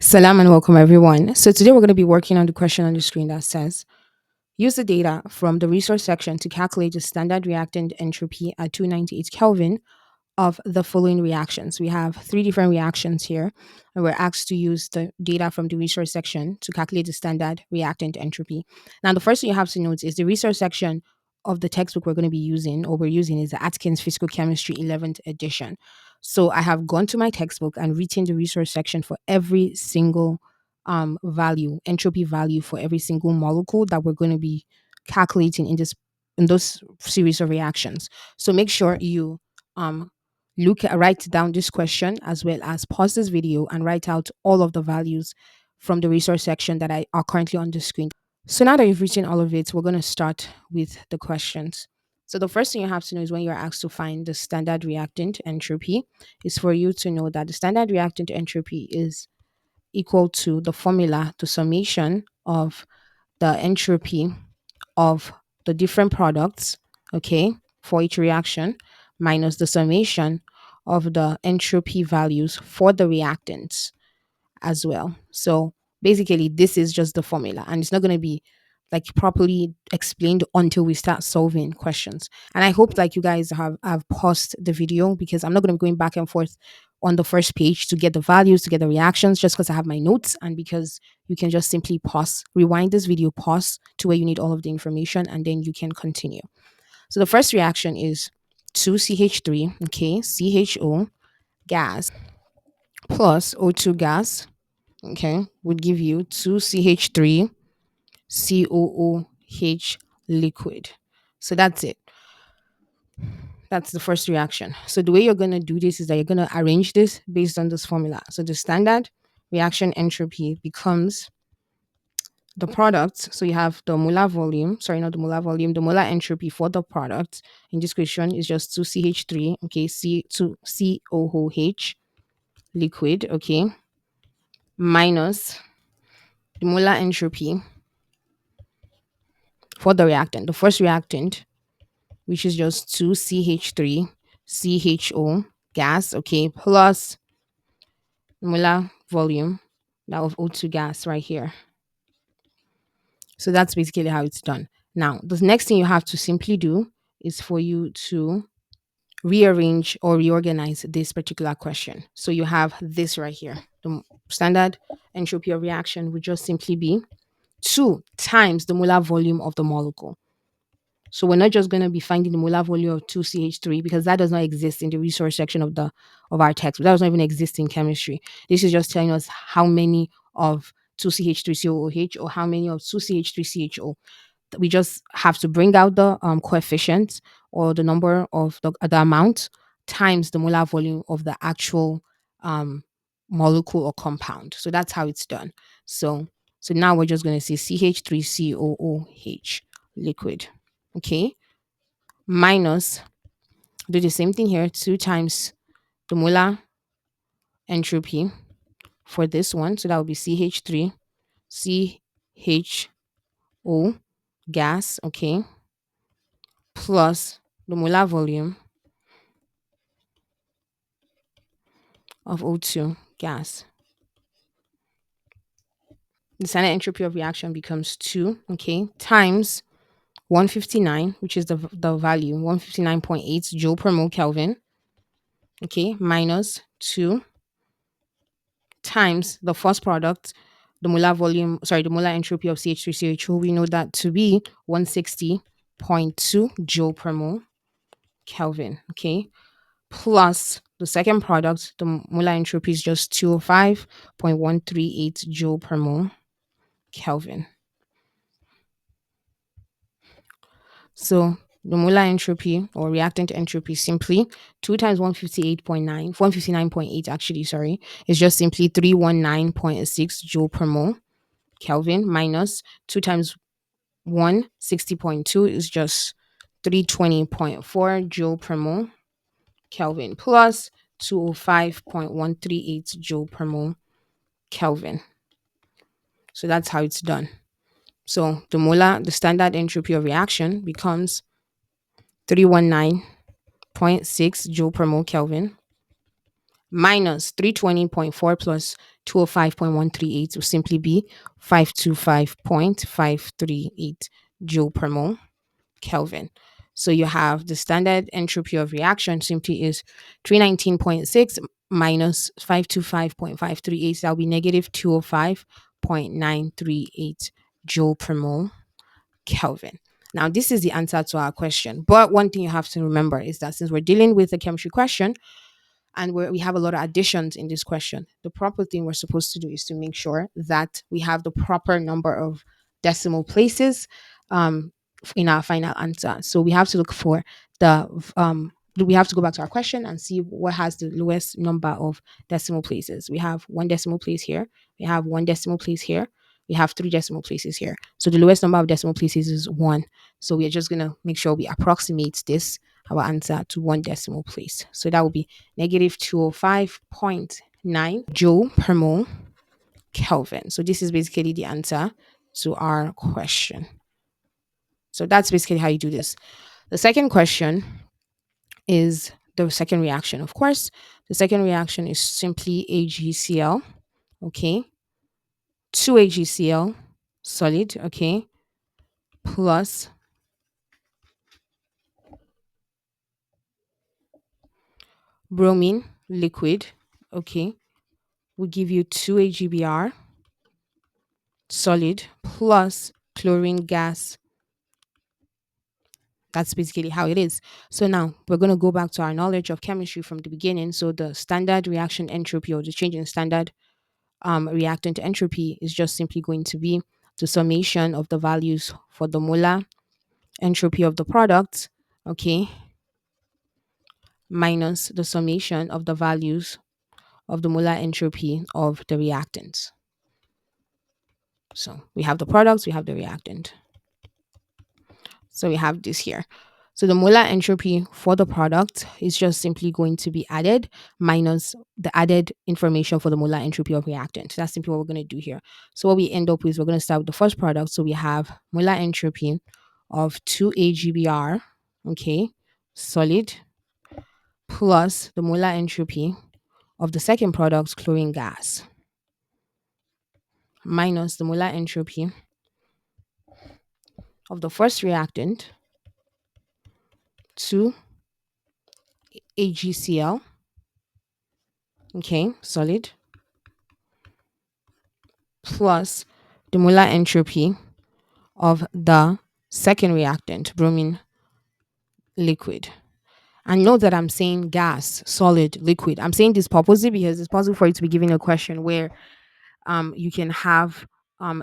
Salam and welcome everyone. So today we're going to be working on the question on the screen that says use the data from the resource section to calculate the standard reactant entropy at 298 Kelvin of the following reactions. We have three different reactions here, and we're asked to use the data from the resource section to calculate the standard reactant entropy. Now, the first thing you have to note is the resource section of the textbook we're going to be using, or we're using, is the Atkins Physical Chemistry 11th edition. So I have gone to my textbook and written the resource section for every single value, entropy value for every single molecule that we're going to be calculating in those series of reactions. So make sure you um write down this question as well as pause this video and write out all of the values from the resource section that are currently on the screen. So now that you've written all of it, we're going to start with the questions. So the first thing you have to know is when you're asked to find the standard reactant entropy, is for you to know that the standard reactant entropy is equal to the formula, the summation of the entropy of the different products, okay, for each reaction, minus the summation of the entropy values for the reactants as well. So basically, this is just the formula, and it's not going to be like properly explained until we start solving questions. And I hope like you guys have paused the video because I'm not going to be going back and forth on the first page to get the values, to get the reactions, just because I have my notes and because you can just simply pause, rewind this video, pause to where you need all of the information, and then you can continue. So the first reaction is 2CH3, okay, CHO gas plus O2 gas, okay, would give you 2CH3 COOH liquid. So that's it. That's the first reaction. So the way you're going to do this is that you're going to arrange this based on this formula. So the standard reaction entropy becomes the product. So you have the molar volume, sorry, not the molar volume, the molar entropy for the product in this question is just 2CH3, okay, C2COOH liquid, okay, minus the molar entropy for the reactant. The first reactant, which is just 2CH3 CHO gas, okay, plus molar volume that of O2 gas right here. So that's basically how it's done. Now, the next thing you have to simply do is for you to rearrange or reorganize this particular question. So you have this right here. The standard entropy of reaction would just simply be 2 times the molar volume of the molecule. So we're not just going to be finding the molar volume of 2CH3 because that does not exist in the resource section of our text. That does not even exist in chemistry. This is just telling us how many of 2CH3COOH or how many of 2CH3CHO. We just have to bring out the coefficient or the number of the amount times the molar volume of the actual um, molecule or compound. So that's how it's done. So so now we're just going to say CH3COOH liquid. Okay, minus, do the same thing here, 2 times the molar entropy for this one. So that would be CH3 CHO gas, okay, plus the molar volume of O2 gas. The standard entropy of reaction becomes 2, okay, times 159, which is the value, 159.8 joule per mole Kelvin, okay, minus 2 times the first product, the molar volume, sorry, the molar entropy of CH3CHO. We know that to be 160.2 joule per mole Kelvin, okay, plus the second product, the molar entropy is just 205.138 joule per mole Kelvin. So the molar entropy or reactant entropy simply 2 times 158.9, 159.8 actually, sorry, is just simply 319.6 joule per mole Kelvin minus 2 times 160.2 is just 320.4 joule per mole Kelvin plus 205.138 joule per mole Kelvin. So that's how it's done. So the standard entropy of reaction becomes 319.6 joule per mole Kelvin. minus 320.4 plus 205.138 will simply be 525.538 joule per mole Kelvin. So you have the standard entropy of reaction simply is 319.6 minus 525.538. That will be negative 205.938 joule per mole Kelvin. Now, this is the answer to our question. But one thing you have to remember is that since we're dealing with a chemistry question, and we have a lot of additions in this question. The proper thing we're supposed to do is to make sure that we have the proper number of decimal places in our final answer. So we have to look for the we have to go back to our question and see what has the lowest number of decimal places. We have one decimal place here. We have one decimal place here. We have three decimal places here. So the lowest number of decimal places is one. So we are just gonna make sure we approximate this our answer to one decimal place. So that will be negative 205.9 joule per mole Kelvin. So this is basically the answer to our question. So that's basically how you do this. The second question is the second reaction. Of course, the second reaction is simply AgCl, okay, 2AgCl solid, okay, plus bromine liquid, okay, will give you 2AgBr solid plus chlorine gas. That's basically how it is. So now we're going to go back to our knowledge of chemistry from the beginning. So the standard reaction entropy, or the change in standard reactant entropy, is just simply going to be the summation of the values for the molar entropy of the product, okay, minus the summation of the values of the molar entropy of the reactant. So we have the products, we have the reactant. So we have this here. So the molar entropy for the product is just simply going to be added minus the added information for the molar entropy of reactant. That's simply what we're going to do here. So what we end up with, we're going to start with the first product. So we have molar entropy of 2AgBr, okay, solid, plus the molar entropy of the second product, chlorine gas, minus the molar entropy of the first reactant, 2AgCl, okay, solid, plus the molar entropy of the second reactant, bromine liquid. And note that I'm saying gas, solid, liquid. I'm saying this purposely because it's possible for you to be given a question where you can have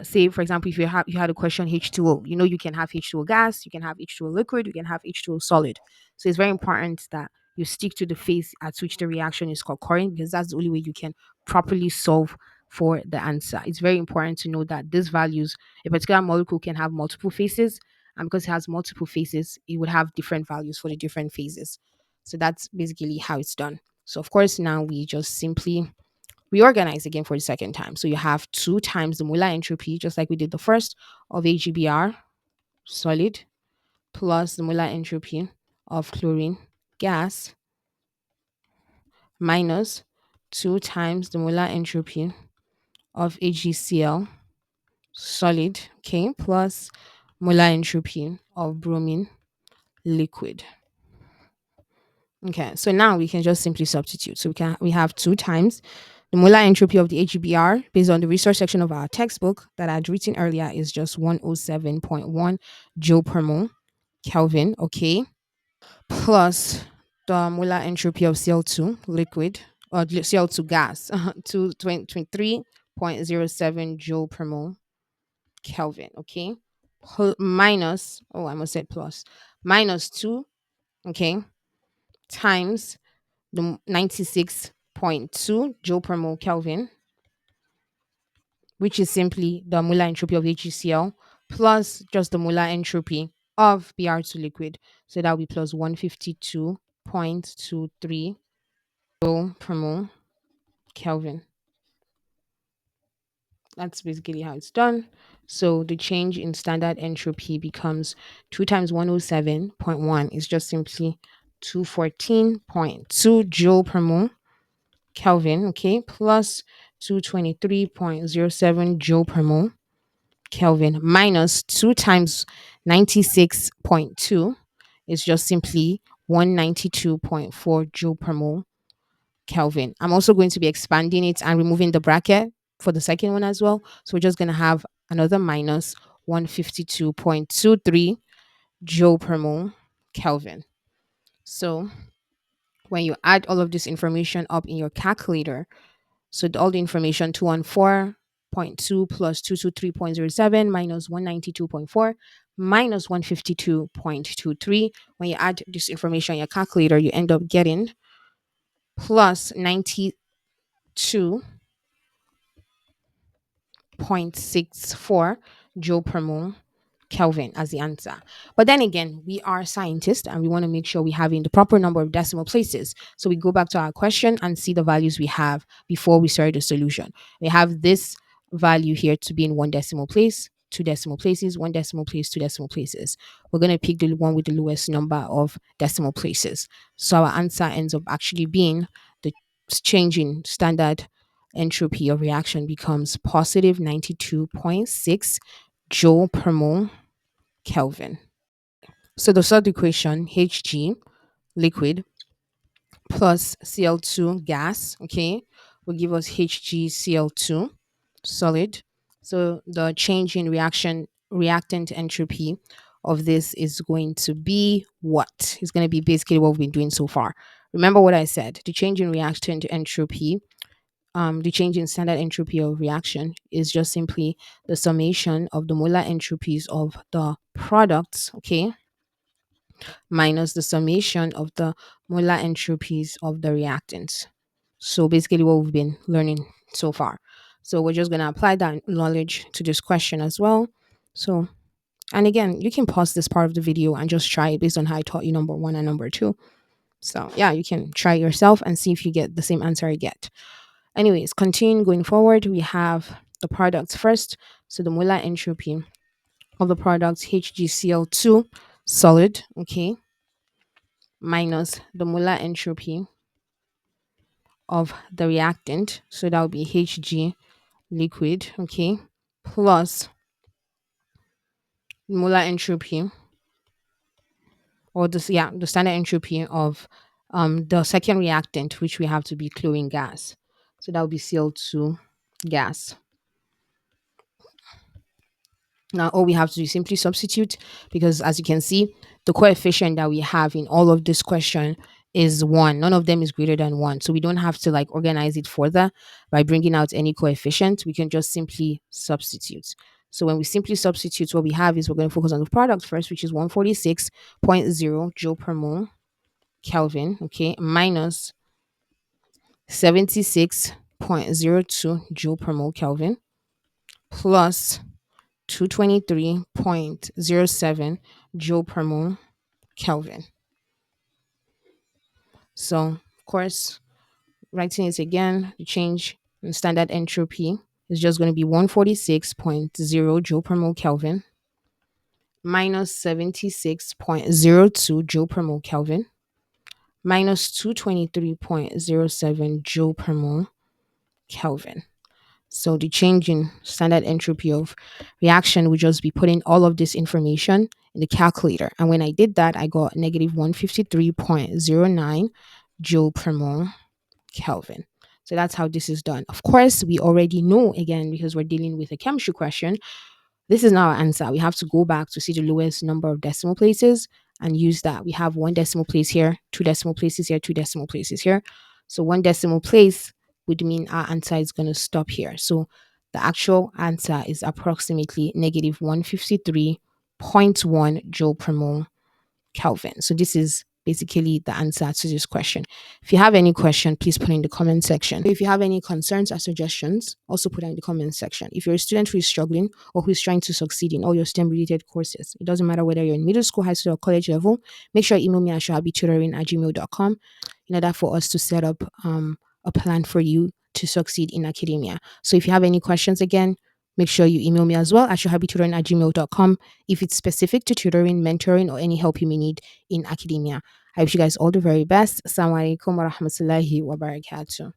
say for example if you had a question H2O, you know, you can have H2O gas, you can have H2O liquid, you can have H2O solid. So it's very important that you stick to the phase at which the reaction is occurring, because that's the only way you can properly solve for the answer. It's very important to know that these values, a particular molecule can have multiple phases, and because it has multiple phases, it would have different values for the different phases. So that's basically how it's done. So of course now we just simply reorganize again for the second time. So you have 2 times the molar entropy, just like we did the first, of AgBr solid, plus the molar entropy of chlorine gas, minus 2 times the molar entropy of AgCl solid, okay, plus molar entropy of bromine liquid. Okay, so now we can just simply substitute. So we have 2 times the molar entropy of the AgBr based on the resource section of our textbook that I had written earlier is just 107.1 joule per mole Kelvin, okay, plus the molar entropy of Cl2 liquid or Cl2 gas to 23.07 joule per mole Kelvin, okay, minus, oh, I almost said plus, minus 2, okay, times the 96.2 joule per mole Kelvin, which is simply the molar entropy of HCl plus just the molar entropy of Br2 liquid. So that will be plus 152.23 joule per mole Kelvin. That's basically how it's done. So the change in standard entropy becomes 2 times 107.1 is just simply 214.2 joule per mole Kelvin, okay, plus 223.07 joule per mole Kelvin minus 2 times 96.2 is just simply 192.4 joule per mole Kelvin. I'm also going to be expanding it and removing the bracket for the second one as well. So we're just going to have another minus 152.23 joule per mole Kelvin. So when you add all of this information up in your calculator, so all the information 214.2 plus 223.07 minus 192.4 minus 152.23. When you add this information in your calculator, you end up getting plus 92.64 joule per mole Kelvin as the answer. But then again, we are scientists and we want to make sure we have in the proper number of decimal places. So we go back to our question and see the values we have before we start the solution. We have this value here to be in one decimal place, two decimal places, one decimal place, two decimal places. We're going to pick the one with the lowest number of decimal places. So our answer ends up actually being the change in standard entropy of reaction becomes positive 92.6 joule per mole Kelvin. So the third equation, Hg, liquid, plus Cl2, gas, okay, will give us HgCl2, solid. So the change in reactant entropy of this is going to be what? It's going to be basically what we've been doing so far. Remember what I said, the change in reactant entropy, the change in standard entropy of reaction is just simply the summation of the molar entropies of the products, okay, minus the summation of the molar entropies of the reactants. So basically what we've been learning so far. So we're just going to apply that knowledge to this question as well. So, and again, you can pause this part of the video and just try it based on how I taught you number one and number two. So yeah, you can try it yourself and see if you get the same answer I get. Anyways, continue going forward. We have the products first. So the molar entropy of the products HgCl2 solid, okay, minus the molar entropy of the reactant. So that would be Hg liquid, okay, plus molar entropy or this, yeah, the standard entropy of the second reactant, which we have to be chlorine gas. So that would be Cl2 gas. Now, all we have to do is simply substitute because, as you can see, the coefficient that we have in all of this question is 1. None of them is greater than 1. So we don't have to like organize it further by bringing out any coefficient. We can just simply substitute. So when we simply substitute, what we have is we're going to focus on the product first, which is 146.0 joule per mole Kelvin, okay, minus 76.02 joule per mole Kelvin plus 223.07 joule per mole Kelvin. So, of course, writing it again, the change in standard entropy is just going to be 146.0 joule per mole Kelvin minus 76.02 joule per mole Kelvin minus 223.07 joule per mole Kelvin. So the change in standard entropy of reaction would just be putting all of this information in the calculator. And when I did that, I got negative 153.09 joule per mole Kelvin. So that's how this is done. Of course, we already know, again, because we're dealing with a chemistry question, this is not our answer. We have to go back to see the lowest number of decimal places and use that. We have one decimal place here, two decimal places here, two decimal places here. So one decimal place would mean our answer is going to stop here. So the actual answer is approximately negative 153.1 joule per mole Kelvin. So this is basically the answer to this question. If you have any question, please put it in the comment section. If you have any concerns or suggestions, also put it in the comment section. If you're a student who is struggling or who is trying to succeed in all your STEM related courses, it doesn't matter whether you're in middle school, high school, or college level, make sure you email me at shahabitutoring@gmail.com in order for us to set up a plan for you to succeed in academia. So if you have any questions again, make sure you email me as well at shahabitutoring@gmail.com if it's specific to tutoring, mentoring, or any help you may need in academia. I wish you guys all the very best. Assalamu alaikum wa rahmatullahi wa barakatuh.